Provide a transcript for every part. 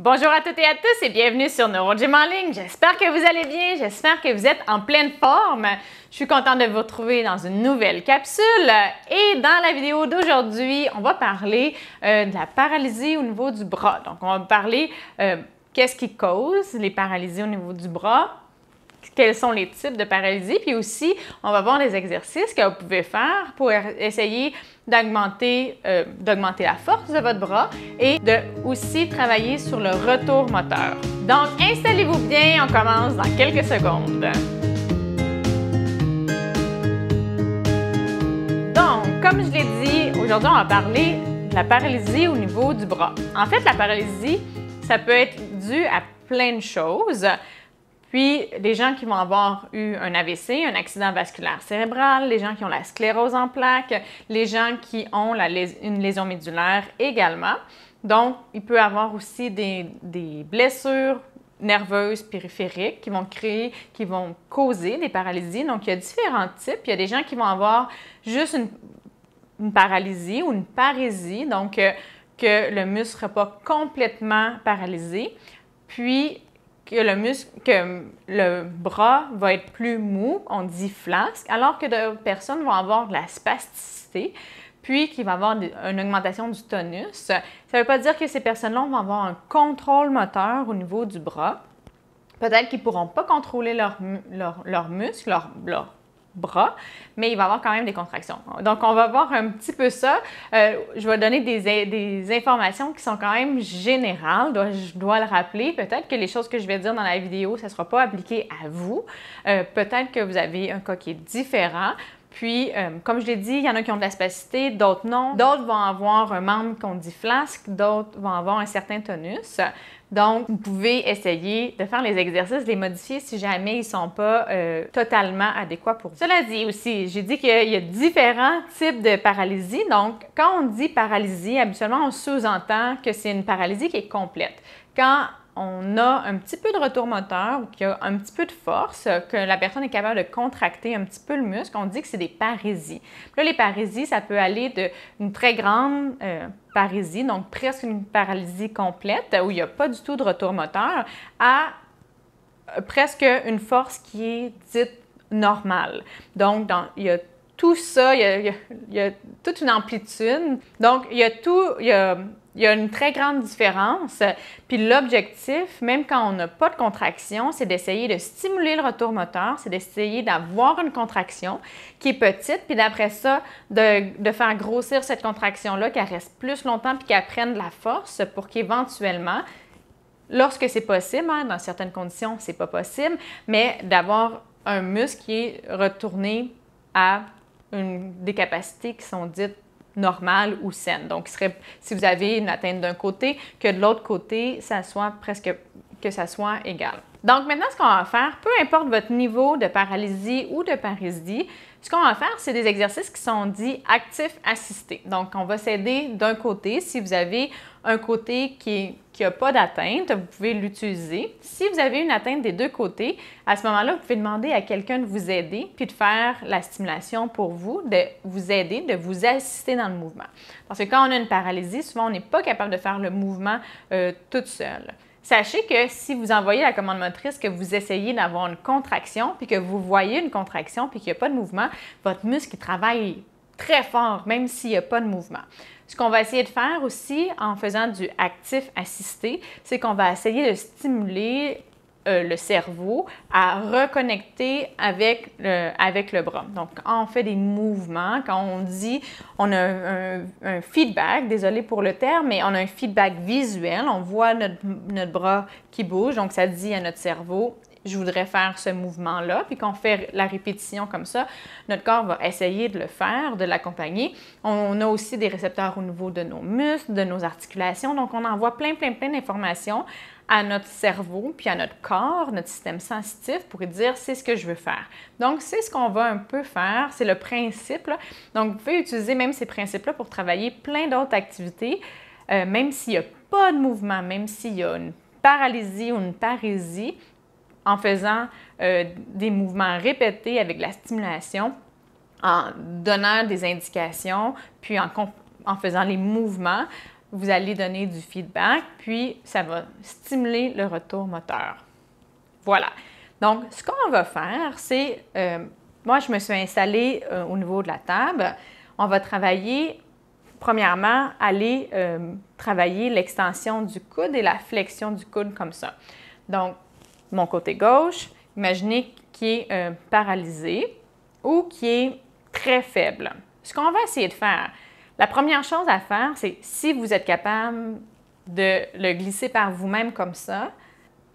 Bonjour à toutes et à tous et bienvenue sur NeuroGym en ligne. J'espère que vous allez bien, j'espère que vous êtes en pleine forme. Je suis contente de vous retrouver dans une nouvelle capsule et dans la vidéo d'aujourd'hui, on va parler de la paralysie au niveau du bras. Donc, on va parler qu'est-ce qui cause les paralysies au niveau du bras, quels sont les types de paralysie, puis aussi, on va voir des exercices que vous pouvez faire pour essayer d'augmenter la force de votre bras et de aussi travailler sur le retour moteur. Donc, installez-vous bien, on commence dans quelques secondes. Donc, comme je l'ai dit, aujourd'hui, on va parler de la paralysie au niveau du bras. En fait, la paralysie, ça peut être dû à plein de choses. Puis, les gens qui vont avoir eu un AVC, un accident vasculaire cérébral, les gens qui ont la sclérose en plaques, les gens qui ont une lésion médulaire également. Donc, il peut y avoir aussi des blessures nerveuses périphériques qui vont causer des paralysies. Donc, il y a différents types. Il y a des gens qui vont avoir juste une paralysie ou une parésie, donc que le muscle ne sera pas complètement paralysé. Puis, que le bras va être plus mou, on dit flasque, alors que d'autres personnes vont avoir de la spasticité, puis qu'il va y avoir une augmentation du tonus. Ça ne veut pas dire que ces personnes-là vont avoir un contrôle moteur au niveau du bras. Peut-être qu'ils ne pourront pas contrôler leurs muscles, leur bras, mais il va y avoir quand même des contractions. Donc, on va voir un petit peu ça. Je vais donner des informations qui sont quand même générales. Je dois le rappeler. Peut-être que les choses que je vais dire dans la vidéo, ça ne sera pas appliqué à vous. Peut-être que vous avez un cas qui est différent. Puis, comme je l'ai dit, il y en a qui ont de la spasticité, d'autres non. D'autres vont avoir un membre qu'on dit flasque, d'autres vont avoir un certain tonus. Donc, vous pouvez essayer de faire les exercices, de les modifier si jamais ils ne sont pas totalement adéquats pour vous. Cela dit aussi, j'ai dit qu'il y a différents types de paralysie. Donc, quand on dit paralysie, habituellement, on sous-entend que c'est une paralysie qui est complète. Quand on a un petit peu de retour moteur ou qu'il y a un petit peu de force, que la personne est capable de contracter un petit peu le muscle, on dit que c'est des parésies. Puis là, les parésies, ça peut aller d'une très grande parésie, donc presque une paralysie complète, où il n'y a pas du tout de retour moteur, à presque une force qui est dite normale. Donc, il y a tout ça, il y a toute une amplitude. Donc, il y a une très grande différence. Puis l'objectif, même quand on n'a pas de contraction, c'est d'essayer de stimuler le retour moteur, c'est d'essayer d'avoir une contraction qui est petite, puis d'après ça, de faire grossir cette contraction-là, qu'elle reste plus longtemps, puis qu'elle prenne de la force pour qu'éventuellement, lorsque c'est possible, hein, dans certaines conditions, c'est pas possible, mais d'avoir un muscle qui est retourné à des capacités qui sont dites normales ou saines. Donc, si vous avez une atteinte d'un côté, que de l'autre côté, ça soit égal. Donc, maintenant, ce qu'on va faire, peu importe votre niveau de paralysie ou de parésie, ce qu'on va faire, c'est des exercices qui sont dits actifs assistés. Donc, on va s'aider d'un côté. Si vous avez un côté qui n'a pas d'atteinte, vous pouvez l'utiliser. Si vous avez une atteinte des deux côtés, à ce moment-là, vous pouvez demander à quelqu'un de vous aider puis de faire la stimulation pour vous, de vous aider, de vous assister dans le mouvement. Parce que quand on a une paralysie, souvent, on n'est pas capable de faire le mouvement toute seule. Sachez que si vous envoyez la commande motrice, que vous essayez d'avoir une contraction, puis que vous voyez une contraction, puis qu'il n'y a pas de mouvement, votre muscle travaille très fort, même s'il n'y a pas de mouvement. Ce qu'on va essayer de faire aussi en faisant du actif assisté, c'est qu'on va essayer de stimuler le cerveau à reconnecter avec le bras. Donc, quand on fait des mouvements, quand on dit, on a un feedback, désolé pour le terme, mais on a un feedback visuel, on voit notre bras qui bouge, donc ça dit à notre cerveau, je voudrais faire ce mouvement-là, puis qu'on fait la répétition comme ça, notre corps va essayer de le faire, de l'accompagner. On a aussi des récepteurs au niveau de nos muscles, de nos articulations, donc on envoie plein d'informations à notre cerveau, puis à notre corps, notre système sensitif pour dire c'est ce que je veux faire. Donc, c'est ce qu'on va un peu faire, c'est le principe, là. Donc, vous pouvez utiliser même ces principes-là pour travailler plein d'autres activités, même s'il n'y a pas de mouvement, même s'il y a une paralysie ou une parésie, en faisant des mouvements répétés avec la stimulation, en donnant des indications, puis en faisant les mouvements, vous allez donner du feedback, puis ça va stimuler le retour moteur. Voilà. Donc, ce qu'on va faire, c'est, moi, je me suis installée au niveau de la table. On va travailler, premièrement, aller travailler l'extension du coude et la flexion du coude comme ça. Donc, mon côté gauche, imaginez qu'il est paralysé ou qui est très faible. Ce qu'on va essayer de faire, la première chose à faire, c'est si vous êtes capable de le glisser par vous-même comme ça,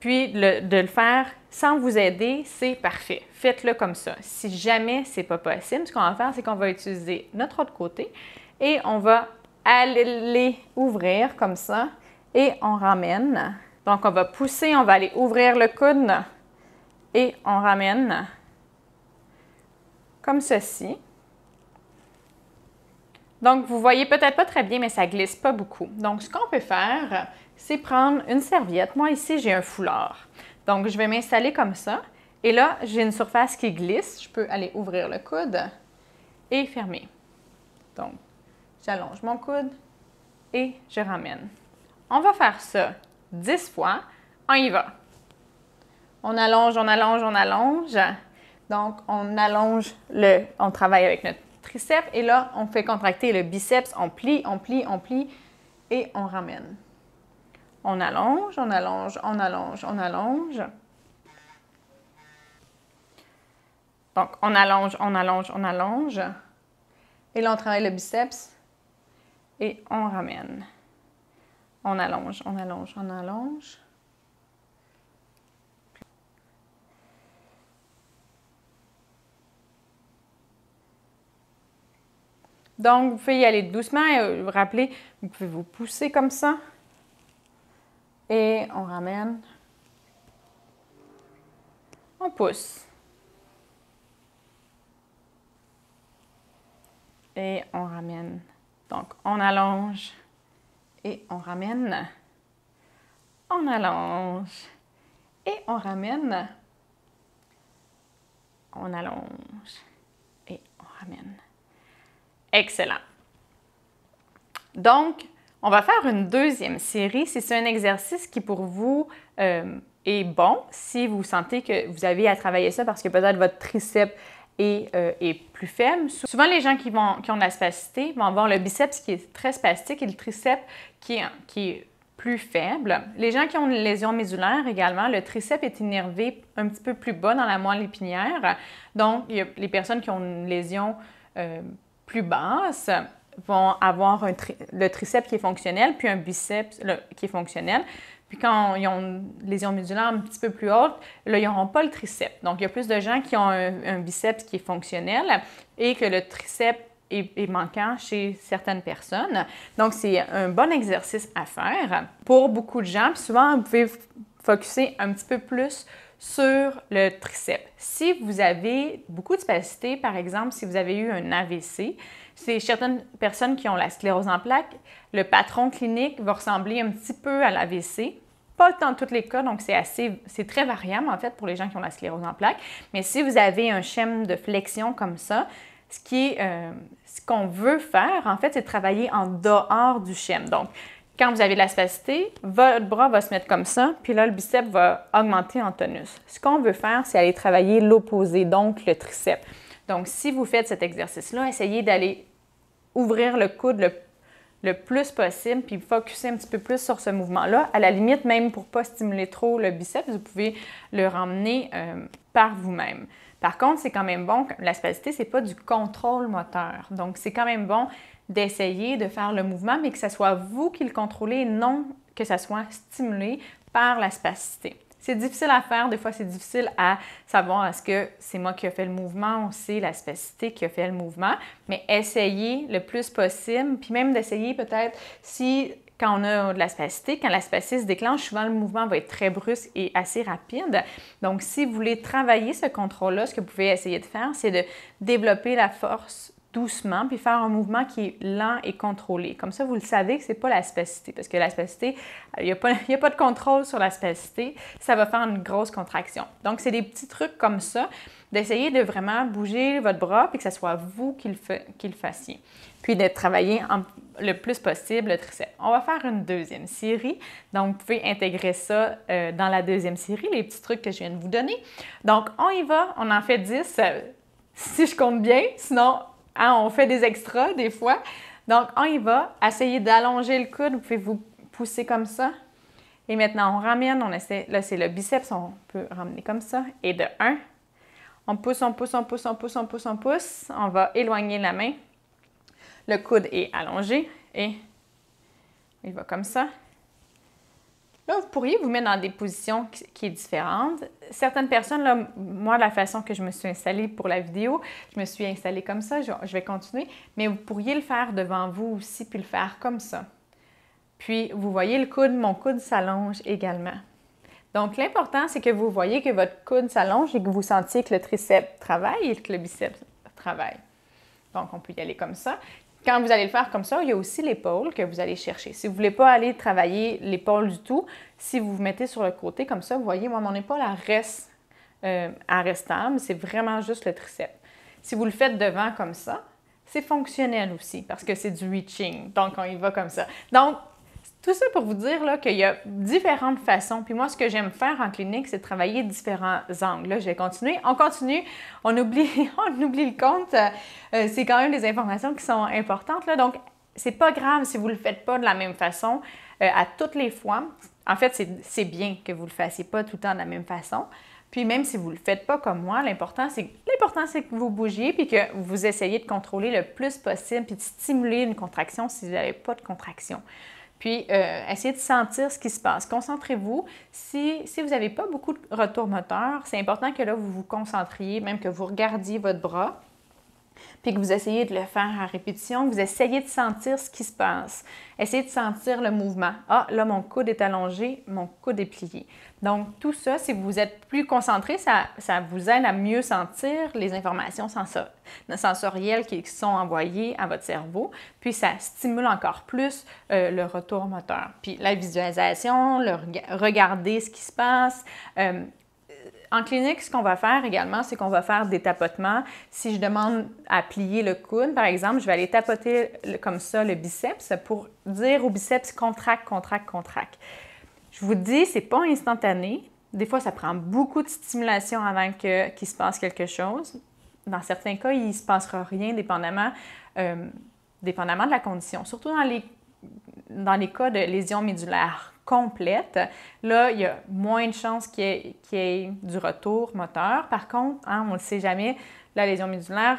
puis de le faire sans vous aider, c'est parfait. Faites-le comme ça. Si jamais ce n'est pas possible, ce qu'on va faire, c'est qu'on va utiliser notre autre côté et on va aller ouvrir comme ça et on ramène. Donc, on va pousser, on va aller ouvrir le coude et on ramène comme ceci. Donc, vous ne voyez peut-être pas très bien, mais ça ne glisse pas beaucoup. Donc, ce qu'on peut faire, c'est prendre une serviette. Moi, ici, j'ai un foulard. Donc, je vais m'installer comme ça. Et là, j'ai une surface qui glisse. Je peux aller ouvrir le coude et fermer. Donc, j'allonge mon coude et je ramène. On va faire ça 10 fois. On y va. On allonge, on allonge, on allonge. Donc, on allonge on travaille avec notre triceps et là, on fait contracter le biceps. On plie, on plie, on plie et on ramène. On allonge, on allonge, on allonge, on allonge. Donc, on allonge, on allonge, on allonge. Et là, on travaille le biceps et on ramène. On allonge, on allonge, on allonge. Donc, vous pouvez y aller doucement et vous rappelez, vous pouvez vous pousser comme ça. Et on ramène. On pousse. Et on ramène. Donc, on allonge et on ramène. On allonge et on ramène. On allonge et on ramène. Excellent. Donc, on va faire une deuxième série. C'est un exercice qui pour vous est bon si vous sentez que vous avez à travailler ça parce que peut-être votre triceps est plus faible. Souvent, les gens qui ont de la spasticité vont avoir le biceps qui est très spastique et le triceps qui est plus faible. Les gens qui ont une lésion médulaire également, le triceps est innervé un petit peu plus bas dans la moelle épinière. Donc, il y a les personnes qui ont une lésion plus basse vont avoir le triceps qui est fonctionnel, puis un biceps qui est fonctionnel. Puis quand ils ont une lésion médulaire un petit peu plus haute, là, ils n'auront pas le triceps. Donc, il y a plus de gens qui ont un biceps qui est fonctionnel et que le triceps est manquant chez certaines personnes. Donc, c'est un bon exercice à faire pour beaucoup de gens. Puis souvent, vous pouvez focusser un petit peu plus sur le triceps. Si vous avez beaucoup de spasticité, par exemple, si vous avez eu un AVC, c'est certaines personnes qui ont la sclérose en plaques, le patron clinique va ressembler un petit peu à l'AVC. Pas dans tous les cas, donc c'est très variable en fait pour les gens qui ont la sclérose en plaques. Mais si vous avez un schème de flexion comme ça, ce qu'on veut faire, en fait, c'est travailler en dehors du schème. Donc, quand vous avez de la spasticité, votre bras va se mettre comme ça, puis là, le biceps va augmenter en tonus. Ce qu'on veut faire, c'est aller travailler l'opposé, donc le triceps. Donc, si vous faites cet exercice-là, essayez d'aller ouvrir le coude le plus possible, puis focuser un petit peu plus sur ce mouvement-là. À la limite, même pour ne pas stimuler trop le biceps, vous pouvez le ramener par vous-même. Par contre, c'est quand même bon, la spasticité, ce n'est pas du contrôle moteur. Donc, c'est quand même bon d'essayer de faire le mouvement, mais que ce soit vous qui le contrôlez, non que ça soit stimulé par la spasticité. C'est difficile à faire, des fois c'est difficile à savoir est-ce que c'est moi qui ai fait le mouvement ou c'est la spasticité qui a fait le mouvement, mais essayez le plus possible, puis même d'essayer peut-être si quand on a de la spasticité, quand la spasticité se déclenche, souvent le mouvement va être très brusque et assez rapide. Donc si vous voulez travailler ce contrôle-là, ce que vous pouvez essayer de faire, c'est de développer la force doucement, puis faire un mouvement qui est lent et contrôlé. Comme ça, vous le savez que ce n'est pas la spasticité, parce que la spasticité, il n'y a pas de contrôle sur la spasticité, ça va faire une grosse contraction. Donc, c'est des petits trucs comme ça, d'essayer de vraiment bouger votre bras, puis que ce soit vous qui le fassiez. Puis de travailler le plus possible le triceps. On va faire une deuxième série. Donc, vous pouvez intégrer ça dans la deuxième série, les petits trucs que je viens de vous donner. Donc, on y va, on en fait 10, si je compte bien. Sinon, on fait des extras des fois. Donc, on y va. Essayez d'allonger le coude. Vous pouvez vous pousser comme ça. Et maintenant, on ramène. On essaie. Là, c'est le biceps. On peut ramener comme ça. Et de 1, on pousse, on pousse, on pousse, on pousse, on pousse, on pousse. On va éloigner la main. Le coude est allongé et il va comme ça. Là, vous pourriez vous mettre dans des positions qui sont différentes. Certaines personnes, là, moi, la façon que je me suis installée pour la vidéo, je me suis installée comme ça, je vais continuer, mais vous pourriez le faire devant vous aussi, puis le faire comme ça. Puis, vous voyez le coude, mon coude s'allonge également. Donc, l'important, c'est que vous voyez que votre coude s'allonge et que vous sentiez que le triceps travaille et que le biceps travaille. Donc, on peut y aller comme ça. Quand vous allez le faire comme ça, il y a aussi l'épaule que vous allez chercher. Si vous ne voulez pas aller travailler l'épaule du tout, si vous vous mettez sur le côté comme ça, vous voyez, moi, mon épaule, elle reste stable. C'est vraiment juste le triceps. Si vous le faites devant comme ça, c'est fonctionnel aussi parce que c'est du reaching. Donc, on y va comme ça. Donc, tout ça pour vous dire là, qu'il y a différentes façons. Puis moi, ce que j'aime faire en clinique, c'est de travailler différents angles. Là, je vais continuer. On continue. On oublie le compte. C'est quand même des informations qui sont importantes. Là. Donc, c'est pas grave si vous ne le faites pas de la même façon à toutes les fois. En fait, c'est bien que vous ne le fassiez pas tout le temps de la même façon. Puis même si vous ne le faites pas comme moi, l'important, c'est que vous bougiez puis que vous essayez de contrôler le plus possible puis de stimuler une contraction si vous n'avez pas de contraction. Puis, essayez de sentir ce qui se passe. Concentrez-vous. Si vous n'avez pas beaucoup de retour moteur, c'est important que là, vous vous concentriez, même que vous regardiez votre bras, puis que vous essayez de le faire à répétition, que vous essayez de sentir ce qui se passe. Essayez de sentir le mouvement. Ah, là, mon coude est allongé, mon coude est plié. Donc, tout ça, si vous êtes plus concentré, ça vous aide à mieux sentir les informations sensorielles qui sont envoyées à votre cerveau. Puis, ça stimule encore plus le retour moteur. Puis, la visualisation, regarder ce qui se passe. En clinique, ce qu'on va faire également, c'est qu'on va faire des tapotements. Si je demande à plier le coude, par exemple, je vais aller tapoter comme ça le biceps pour dire au biceps contracte, contracte, contracte. Je vous dis, c'est pas instantané. Des fois, ça prend beaucoup de stimulation avant qu'il se passe quelque chose. Dans certains cas, il ne se passera rien dépendamment de la condition. Surtout dans les cas de lésions médulaires complètes, là, il y a moins de chances qu'il y ait du retour moteur. Par contre, on ne le sait jamais, la lésion médulaire,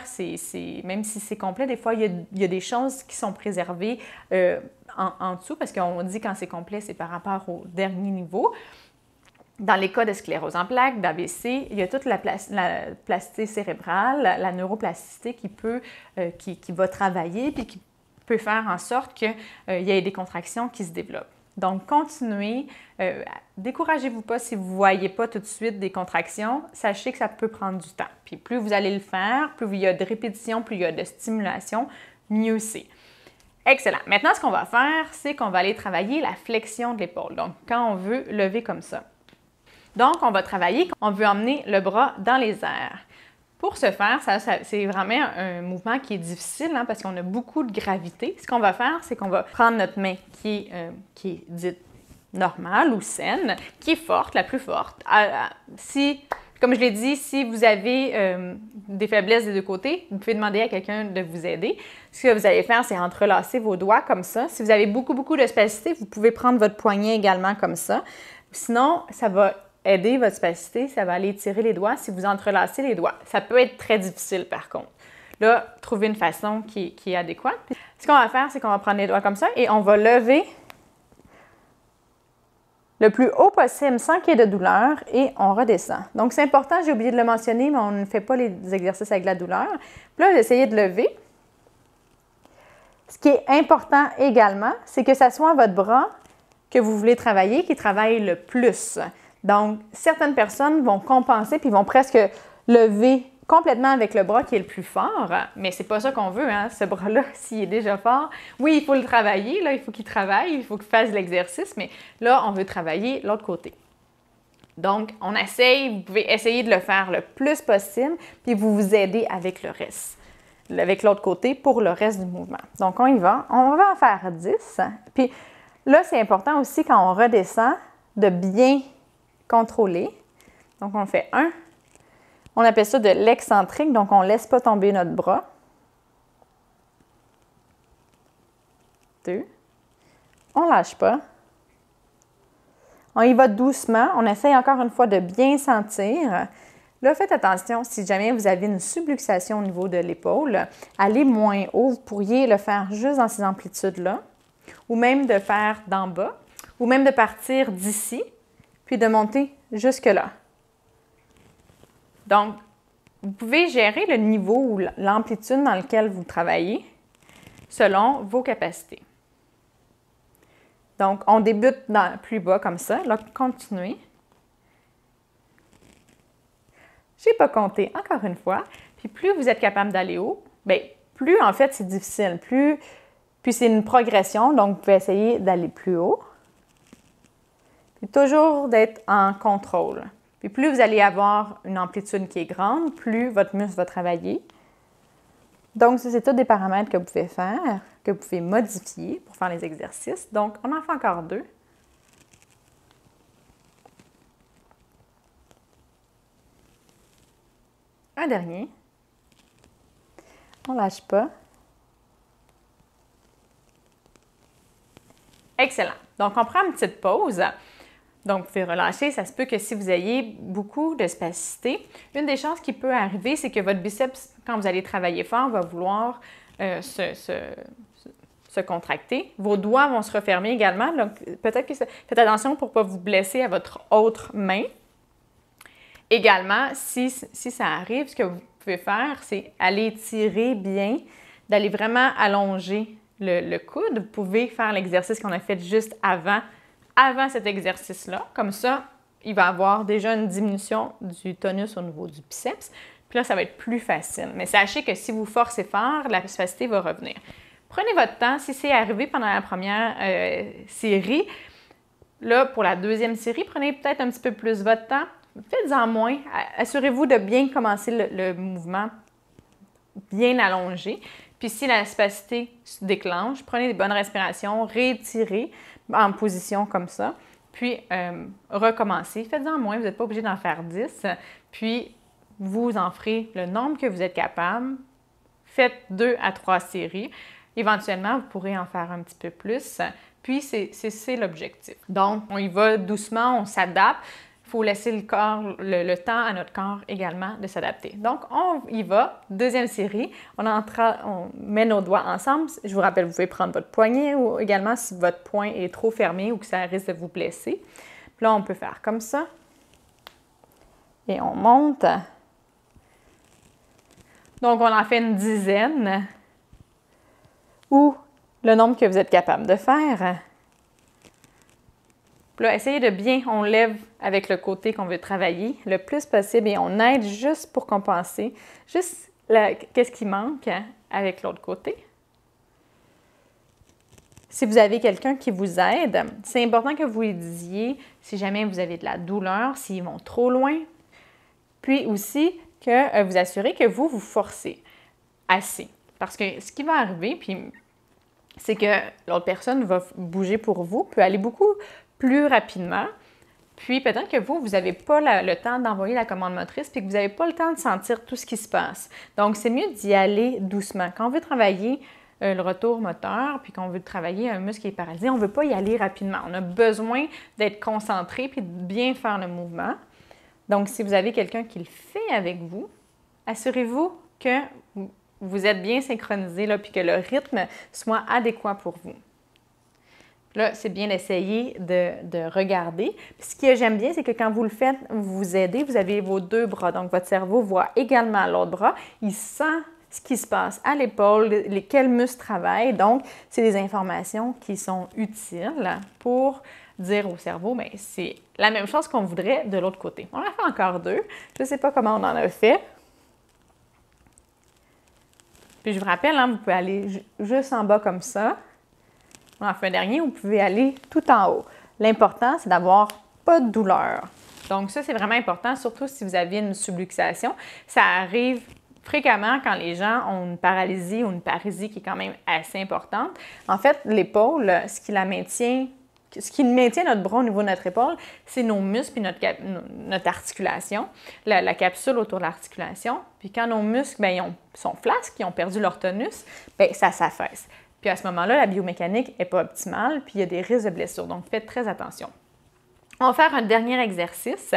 même si c'est complet, des fois, il y a des choses qui sont préservées en dessous, parce qu'on dit quand c'est complet, c'est par rapport au dernier niveau. Dans les cas de sclérose en plaques, d'AVC, il y a toute la plasticité cérébrale, la neuroplasticité qui va travailler puis qui peut faire en sorte qu'il y ait des contractions qui se développent. Donc, continuez. Découragez-vous pas si vous ne voyez pas tout de suite des contractions. Sachez que ça peut prendre du temps. Puis plus vous allez le faire, plus il y a de répétition, plus il y a de stimulation, mieux c'est. Excellent. Maintenant, ce qu'on va faire, c'est qu'on va aller travailler la flexion de l'épaule. Donc, quand on veut lever comme ça. Donc, on va travailler, on veut emmener le bras dans les airs. Pour ce faire, c'est vraiment un mouvement qui est difficile parce qu'on a beaucoup de gravité. Ce qu'on va faire, c'est qu'on va prendre notre main qui est dite normale ou saine, qui est forte, la plus forte. Comme je l'ai dit, si vous avez des faiblesses des deux côtés, vous pouvez demander à quelqu'un de vous aider. Ce que vous allez faire, c'est entrelacer vos doigts comme ça. Si vous avez beaucoup de spasticité, vous pouvez prendre votre poignet également comme ça. Sinon, ça va aider votre spasticité, ça va aller tirer les doigts si vous entrelacez les doigts. Ça peut être très difficile par contre. Là, trouver une façon qui est adéquate. Ce qu'on va faire, c'est qu'on va prendre les doigts comme ça et on va lever le plus haut possible sans qu'il y ait de douleur et on redescend. Donc, c'est important, j'ai oublié de le mentionner, mais on ne fait pas les exercices avec la douleur. Puis là, j'essayais de lever. Ce qui est important également, c'est que ça soit votre bras que vous voulez travailler qui travaille le plus. Donc, certaines personnes vont compenser puis vont presque lever complètement avec le bras qui est le plus fort, mais c'est pas ça qu'on veut, hein? Ce bras-là, s'il est déjà fort, oui, il faut le travailler, là, il faut qu'il travaille, il faut qu'il fasse de l'exercice, mais là, on veut travailler l'autre côté. Donc, on essaye, vous pouvez essayer de le faire le plus possible, puis vous vous aidez avec le reste, avec l'autre côté pour le reste du mouvement. Donc, on y va. On va en faire 10. Puis là, c'est important aussi quand on redescend de bien contrôler. Donc, on fait 1. On appelle ça de l'excentrique, donc on ne laisse pas tomber notre bras. 2. On ne lâche pas. On y va doucement. On essaye encore une fois de bien sentir. Là, faites attention, si jamais vous avez une subluxation au niveau de l'épaule, allez moins haut. Vous pourriez le faire juste dans ces amplitudes-là, ou même de faire d'en bas, ou même de partir d'ici, puis de monter jusque-là. Donc, vous pouvez gérer le niveau ou l'amplitude dans lequel vous travaillez selon vos capacités. Donc, on débute plus bas comme ça. Là, continuez. Je n'ai pas compté, encore une fois. Puis plus vous êtes capable d'aller haut, bien, plus en fait c'est difficile. Puis c'est une progression, donc vous pouvez essayer d'aller plus haut. Puis toujours d'être en contrôle. Puis plus vous allez avoir une amplitude qui est grande, plus votre muscle va travailler. Donc, ça, c'est tous des paramètres que vous pouvez faire, que vous pouvez modifier pour faire les exercices. Donc, on en fait encore 2. Un dernier. On ne lâche pas. Excellent. Donc, on prend une petite pause. Donc, vous pouvez relâcher. Ça se peut que si vous ayez beaucoup de spasticité, une des choses qui peut arriver, c'est que votre biceps, quand vous allez travailler fort, va vouloir se contracter. Vos doigts vont se refermer également. Donc, peut-être que faites attention pour ne pas vous blesser à votre autre main. Également, si ça arrive, ce que vous pouvez faire, c'est aller tirer bien, d'aller vraiment allonger le coude. Vous pouvez faire l'exercice qu'on a fait juste avant cet exercice-là. Comme ça, il va avoir déjà une diminution du tonus au niveau du biceps. Puis là, ça va être plus facile. Mais sachez que si vous forcez fort, la spasticité va revenir. Prenez votre temps. Si c'est arrivé pendant la première série, là, pour la deuxième série, prenez peut-être un petit peu plus votre temps. Faites-en moins. Assurez-vous de bien commencer le mouvement bien allongé. Puis si la spasticité se déclenche, prenez des bonnes respirations, réétirez en position comme ça, puis recommencez. Faites-en moins, vous n'êtes pas obligé d'en faire 10. Puis vous en ferez le nombre que vous êtes capable. Faites 2 à 3 séries. Éventuellement, vous pourrez en faire un petit peu plus. Puis c'est l'objectif. Donc, on y va doucement, on s'adapte. Il faut laisser le temps à notre corps également de s'adapter. Donc, on y va. Deuxième série. On met nos doigts ensemble. Je vous rappelle, vous pouvez prendre votre poignet ou également si votre poing est trop fermé ou que ça risque de vous blesser. Puis là, on peut faire comme ça. Et on monte. Donc, on en fait une dizaine. Ou le nombre que vous êtes capable de faire. Là, essayez de bien, on lève avec le côté qu'on veut travailler le plus possible et on aide juste pour compenser, juste qu'est-ce qui manque avec l'autre côté. Si vous avez quelqu'un qui vous aide, c'est important que vous lui disiez si jamais vous avez de la douleur, s'ils vont trop loin, puis aussi que vous assurez que vous forcez assez. Parce que ce qui va arriver, puis c'est que l'autre personne va bouger pour vous, peut aller beaucoup plus rapidement. Puis peut-être que vous n'avez pas le temps d'envoyer la commande motrice puis que vous n'avez pas le temps de sentir tout ce qui se passe. Donc, c'est mieux d'y aller doucement. Quand on veut travailler le retour moteur puis qu'on veut travailler un muscle qui est paralysé, on ne veut pas y aller rapidement. On a besoin d'être concentré puis de bien faire le mouvement. Donc, si vous avez quelqu'un qui le fait avec vous, assurez-vous que vous êtes bien synchronisé là, puis que le rythme soit adéquat pour vous. Là, c'est bien d'essayer de regarder. Puis ce que j'aime bien, c'est que quand vous le faites, vous vous aidez, vous avez vos 2 bras. Donc, votre cerveau voit également l'autre bras. Il sent ce qui se passe à l'épaule, quels muscles travaillent. Donc, c'est des informations qui sont utiles pour dire au cerveau, bien, c'est la même chose qu'on voudrait de l'autre côté. On en a fait encore 2. Je ne sais pas comment on en a fait. Puis je vous rappelle, hein, vous pouvez aller juste en bas comme ça. On en fait un dernier, vous pouvez aller tout en haut. L'important, c'est d'avoir pas de douleur. Donc ça, c'est vraiment important, surtout si vous avez une subluxation. Ça arrive fréquemment quand les gens ont une paralysie ou une parésie qui est quand même assez importante. En fait, l'épaule, ce qui maintient notre bras au niveau de notre épaule, c'est nos muscles et notre articulation, la capsule autour de l'articulation. Puis quand nos muscles sont flasques, ils ont perdu leur tonus, bien, ça s'affaisse. Puis à ce moment-là, la biomécanique n'est pas optimale, puis il y a des risques de blessures. Donc, faites très attention. On va faire un dernier exercice.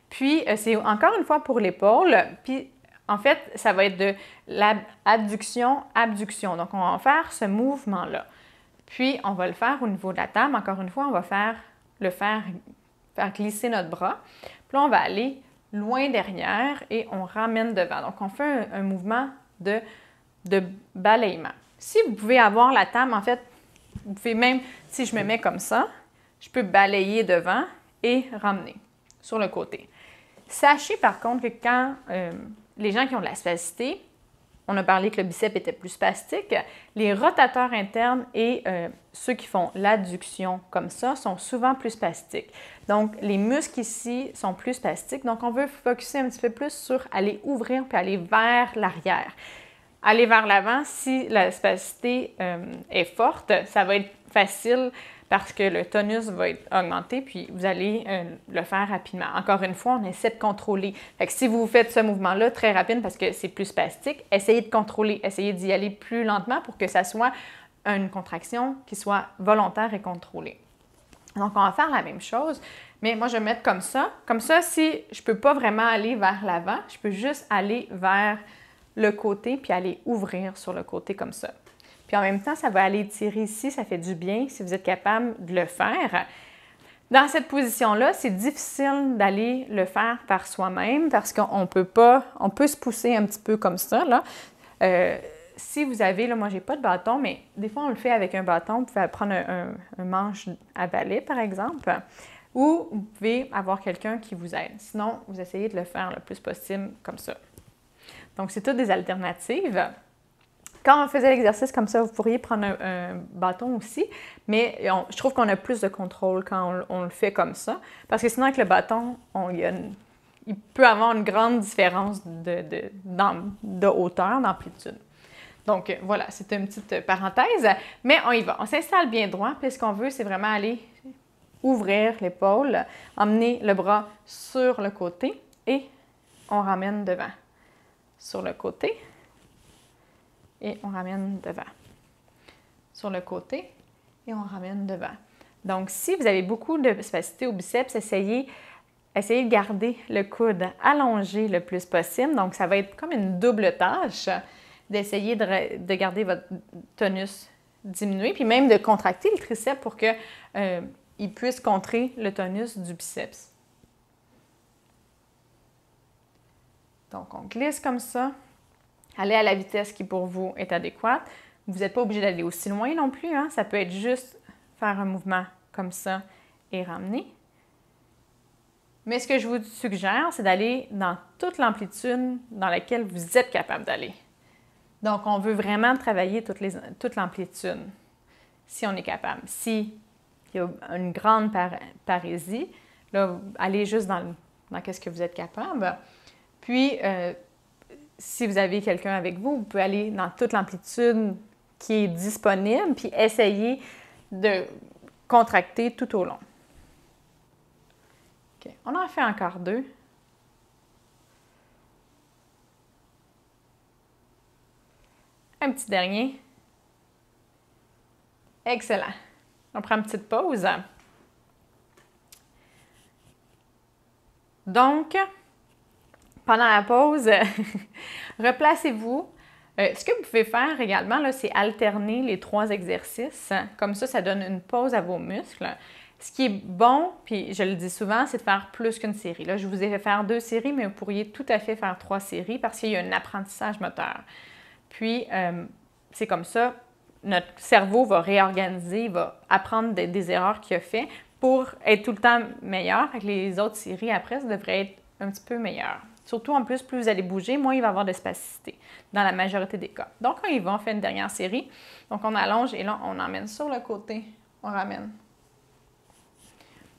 Puis, c'est encore une fois pour l'épaule. Puis, en fait, ça va être de l'abduction, abduction. Donc, on va faire ce mouvement-là. Puis, on va le faire au niveau de la table. Encore une fois, on va faire glisser notre bras. Puis là, on va aller loin derrière et on ramène devant. Donc, on fait un mouvement de balayement. Si vous pouvez avoir la table, en fait, vous pouvez même, si je me mets comme ça, je peux balayer devant et ramener sur le côté. Sachez par contre que quand les gens qui ont de la spasticité, on a parlé que le biceps était plus spastique, les rotateurs internes et ceux qui font l'adduction comme ça sont souvent plus spastiques. Donc, les muscles ici sont plus spastiques. Donc, on veut focusser un petit peu plus sur aller ouvrir puis aller vers l'arrière. Aller vers l'avant, si la spasticité est forte, ça va être facile parce que le tonus va être augmenté, puis vous allez le faire rapidement. Encore une fois, on essaie de contrôler. Fait que si vous faites ce mouvement-là très rapide parce que c'est plus spastique, essayez de contrôler, essayez d'y aller plus lentement pour que ça soit une contraction qui soit volontaire et contrôlée. Donc, on va faire la même chose, mais moi, je vais mettre comme ça. Comme ça, si je ne peux pas vraiment aller vers l'avant, je peux juste aller vers le côté, puis aller ouvrir sur le côté comme ça. Puis en même temps, ça va aller tirer ici, ça fait du bien si vous êtes capable de le faire. Dans cette position-là, c'est difficile d'aller le faire par soi-même parce qu'on peut se pousser un petit peu comme ça, là. Si vous avez, là, moi, j'ai pas de bâton, mais des fois, on le fait avec un bâton. Vous pouvez prendre un manche à balai, par exemple, ou vous pouvez avoir quelqu'un qui vous aide. Sinon, vous essayez de le faire le plus possible comme ça. Donc, c'est toutes des alternatives. Quand on faisait l'exercice comme ça, vous pourriez prendre un bâton aussi, mais je trouve qu'on a plus de contrôle quand on le fait comme ça, parce que sinon, avec le bâton, il peut avoir une grande différence de hauteur, d'amplitude. Donc, voilà, c'est une petite parenthèse, mais on y va. On s'installe bien droit, puis ce qu'on veut, c'est vraiment aller ouvrir l'épaule, emmener le bras sur le côté et on ramène devant. Sur le côté et on ramène devant. Sur le côté et on ramène devant. Donc, si vous avez beaucoup de spasticité au biceps, essayez de garder le coude allongé le plus possible. Donc, ça va être comme une double tâche d'essayer de garder votre tonus diminué, puis même de contracter le triceps pour qu'il puisse contrer le tonus du biceps. Donc, on glisse comme ça. Allez à la vitesse qui pour vous est adéquate. Vous n'êtes pas obligé d'aller aussi loin non plus, hein? Ça peut être juste faire un mouvement comme ça et ramener. Mais ce que je vous suggère, c'est d'aller dans toute l'amplitude dans laquelle vous êtes capable d'aller. Donc, on veut vraiment travailler toute l'amplitude, si on est capable. S'il y a une grande parésie, là, allez juste dans ce que vous êtes capable. Puis, si vous avez quelqu'un avec vous, vous pouvez aller dans toute l'amplitude qui est disponible, puis essayer de contracter tout au long. OK. On en fait encore 2. Un petit dernier. Excellent. On prend une petite pause. Donc, pendant la pause, replacez-vous. Ce que vous pouvez faire également, c'est alterner les 3 exercices. Comme ça donne une pause à vos muscles. Ce qui est bon, puis je le dis souvent, c'est de faire plus qu'une série. Là, je vous ai fait faire 2 séries, mais vous pourriez tout à fait faire 3 séries parce qu'il y a un apprentissage moteur. Puis, c'est comme ça, notre cerveau va réorganiser, il va apprendre des erreurs qu'il a fait pour être tout le temps meilleur. Avec les autres séries après, ça devrait être un petit peu meilleur. Surtout en plus, plus vous allez bouger, moins il va y avoir de spasticité dans la majorité des cas. Donc, on y va, on fait une dernière série. Donc, on allonge et là, on emmène sur le côté, on ramène.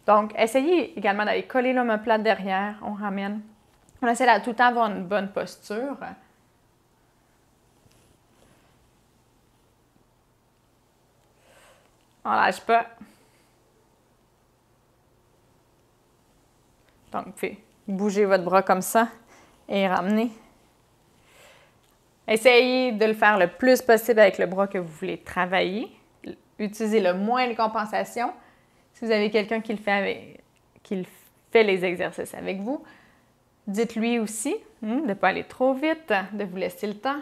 Donc, essayez également d'aller coller l'omoplate derrière, on ramène. On essaie de tout le temps avoir une bonne posture. On lâche pas. Donc, vous pouvez bouger votre bras comme ça et ramener. Essayez de le faire le plus possible avec le bras que vous voulez travailler. Utilisez le moins de compensation. Si vous avez quelqu'un qui fait les exercices avec vous, dites-lui aussi de ne pas aller trop vite, de vous laisser le temps.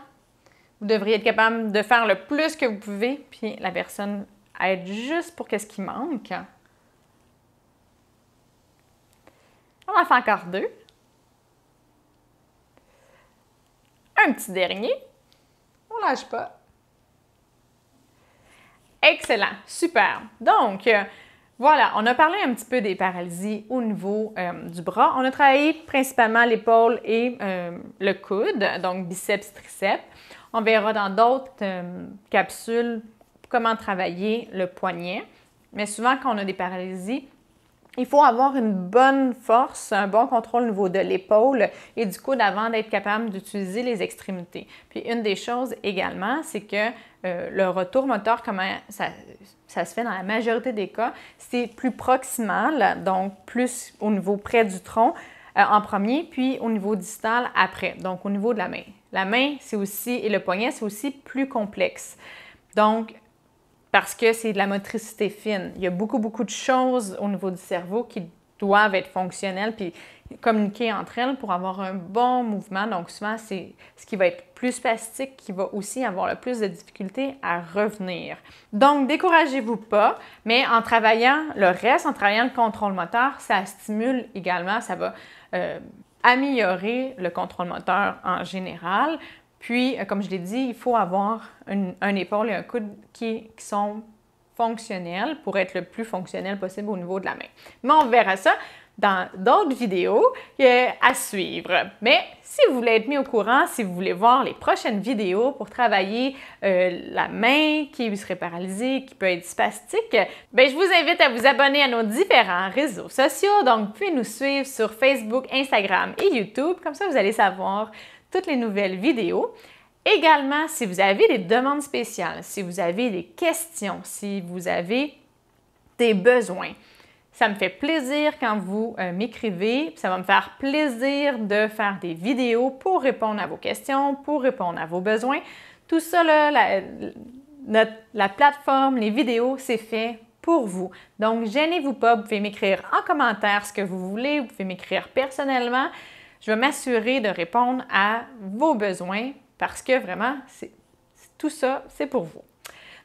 Vous devriez être capable de faire le plus que vous pouvez, puis la personne aide juste pour qu'est-ce qui manque. On en fait encore 2. Un petit dernier. On lâche pas. Excellent, super. Donc, voilà, on a parlé un petit peu des paralysies au niveau du bras. On a travaillé principalement l'épaule et le coude, donc biceps, triceps. On verra dans d'autres capsules comment travailler le poignet. Mais souvent, quand on a des paralysies, il faut avoir une bonne force, un bon contrôle au niveau de l'épaule et du coude avant d'être capable d'utiliser les extrémités. Puis une des choses également, c'est que le retour moteur, comment ça se fait dans la majorité des cas, c'est plus proximal, donc plus au niveau près du tronc en premier, puis au niveau distal après, donc au niveau de la main. La main, c'est aussi, et le poignet, c'est aussi plus complexe. Donc, parce que c'est de la motricité fine. Il y a beaucoup de choses au niveau du cerveau qui doivent être fonctionnelles puis communiquer entre elles pour avoir un bon mouvement. Donc, souvent, c'est ce qui va être plus spastique qui va aussi avoir le plus de difficultés à revenir. Donc, découragez-vous pas, mais en travaillant le reste, en travaillant le contrôle moteur, ça stimule également, ça va améliorer le contrôle moteur en général. Puis, comme je l'ai dit, il faut avoir un épaule et un coude qui sont fonctionnels pour être le plus fonctionnel possible au niveau de la main. Mais on verra ça dans d'autres vidéos à suivre. Mais si vous voulez être mis au courant, si vous voulez voir les prochaines vidéos pour travailler la main qui serait paralysée, qui peut être spastique, bien, je vous invite à vous abonner à nos différents réseaux sociaux. Donc, vous pouvez nous suivre sur Facebook, Instagram et YouTube. Comme ça, vous allez savoir toutes les nouvelles vidéos. Également, si vous avez des demandes spéciales, si vous avez des questions, si vous avez des besoins, ça me fait plaisir quand vous m'écrivez. Ça va me faire plaisir de faire des vidéos pour répondre à vos questions, pour répondre à vos besoins. Tout ça, là, la plateforme, les vidéos, c'est fait pour vous. Donc, gênez-vous pas, vous pouvez m'écrire en commentaire ce que vous voulez, vous pouvez m'écrire personnellement. Je vais m'assurer de répondre à vos besoins parce que vraiment, tout ça, c'est pour vous.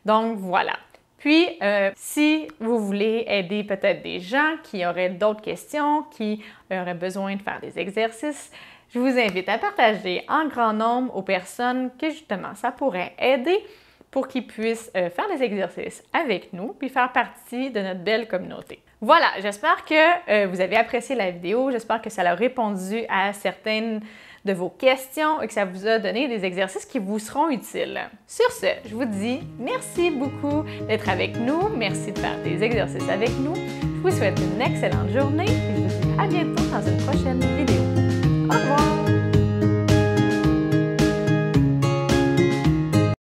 Donc, voilà. Puis, si vous voulez aider peut-être des gens qui auraient d'autres questions, qui auraient besoin de faire des exercices, je vous invite à partager en grand nombre aux personnes que justement ça pourrait aider pour qu'ils puissent faire des exercices avec nous puis faire partie de notre belle communauté. Voilà, j'espère que vous avez apprécié la vidéo, j'espère que ça a répondu à certaines de vos questions et que ça vous a donné des exercices qui vous seront utiles. Sur ce, je vous dis merci beaucoup d'être avec nous, merci de faire des exercices avec nous. Je vous souhaite une excellente journée et je vous dis à bientôt dans une prochaine vidéo. Au revoir!